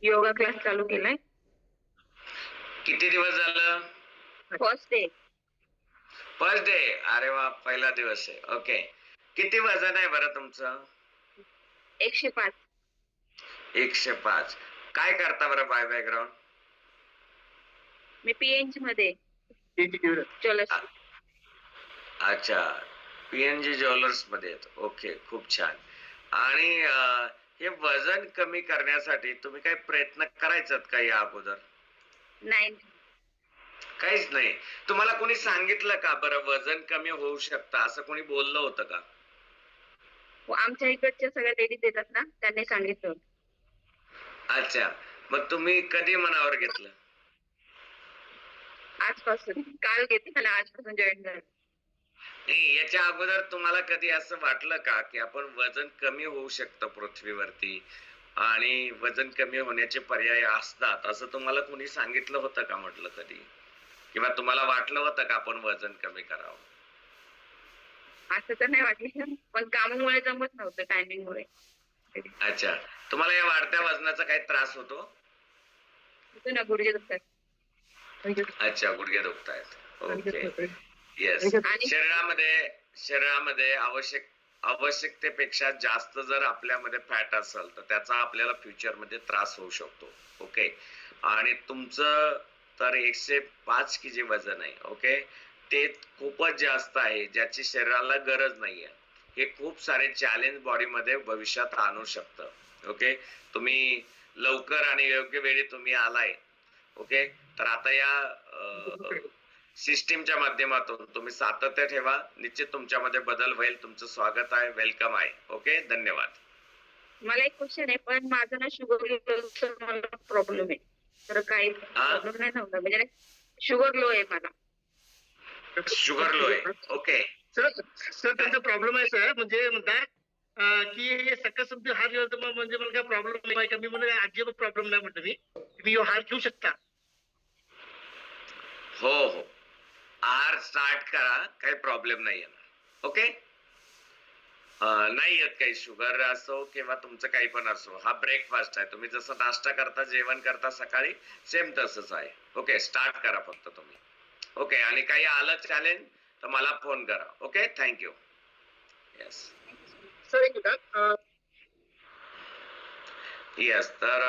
Yoga class चालू केलाय. किती दिवस झालं? First day. First day. अरे वा, पहिला दिवस आहे. ओके. किती वजन आहे बरं तुमचं? 105. 105. काय करता बरं बाय बॅकग्राऊंड? मी पीएनजी मध्ये ज्वेलर्स. अच्छा, पीएनजी ज्वेलर्स मध्ये आहेत. ओके, खूप छान. आणि हे वजन कमी करण्यासाठी तुम्ही काही प्रयत्न करायचात का या अगोदर? नाही. काहीच नाही. तुम्हाला कोणी सांगितलं का बरं वजन कमी होऊ शकतं असं कोणी बोललं होतं का? आमच्या इकडच्या सगळ्या लेडीज येतात ना, त्यांनी सांगितलं होतं. अच्छा, मग तुम्ही कधी मनावर घेतलं? आजपासून. काल घेतली आणि आजपासून जॉईन झालं. नाही, याच्या अगोदर तुम्हाला कधी असं वाटलं का की आपण वजन कमी होऊ शकतं पृथ्वीवरती आणि वजन कमी होण्याचे पर्याय असतात असं तुम्हाला कोणी सांगितलं होतं का म्हटलं कधी? किंवा तुम्हाला वाटलं होतं का आपण वजन कमी करावं? असं तर नाही वाटलं, पण कामामुळे जमत नव्हतं, टायमिंगमुळे. अच्छा, तुम्हाला या वाढत्या वजनाचा काही त्रास होतो? होतो ना, गुडघे दुखतात. अच्छा, गुडघे दुखतायत. ओके. येस. आणि शरीरामध्ये आवश्यकतेपेक्षा जास्त जर आपल्यामध्ये फॅट असेल तर त्याचा आपल्याला फ्युचरमध्ये त्रास होऊ शकतो. ओके. आणि तुमचं तर 105 केजी वजन आहे. ओके. ते खूपच जास्त आहे, ज्याची शरीराला गरज नाहीये. हे खूप सारे चॅलेंज बॉडीमध्ये भविष्यात आणू शकतं. ओके. तुम्ही लवकर आणि योग्य वेळी तुम्ही आलाय. ओके. तर आता या सिस्टीमच्या माध्यमातून तुम्ही सातत्य ठेवा. निश्चित तुमच्यामध्ये बदल होईल. तुमचं स्वागत आहे, वेलकम आहे. ओके, धन्यवाद. मला एक क्वेश्चन आहे, पण माझं ना शुगर मला प्रॉब्लेम आहे. तर काही प्रॉब्लेम नाही नव्हता, म्हणजे शुगर लो आहे मला. शुगर लो आहे. ओके. सर त्यांचा प्रॉब्लेम आहे सर, म्हणजे म्हणतात की सकस तुमची हार म्हणजे मला काय प्रॉब्लेम नाही का? मी म्हणजे अजिबात प्रॉब्लेम नाही म्हणतो मी. तुम्ही हार घेऊ शकता. हो हो, आहार स्टार्ट करा, काही प्रॉब्लेम नाही येणार. ओके. नाही येत काही, शुगर असो किंवा तुमचं काही पण असो. हा ब्रेकफास्ट आहे. तुम्ही जसं नाश्ता करता, जेवण करता सकाळी, सेम तसंच आहे. ओके, स्टार्ट करा फक्त तुम्ही. ओके. आणि काही आलं चॅलेंज तर मला फोन करा. Okay, thank you. येस. सर एक मिनिट. येस. तर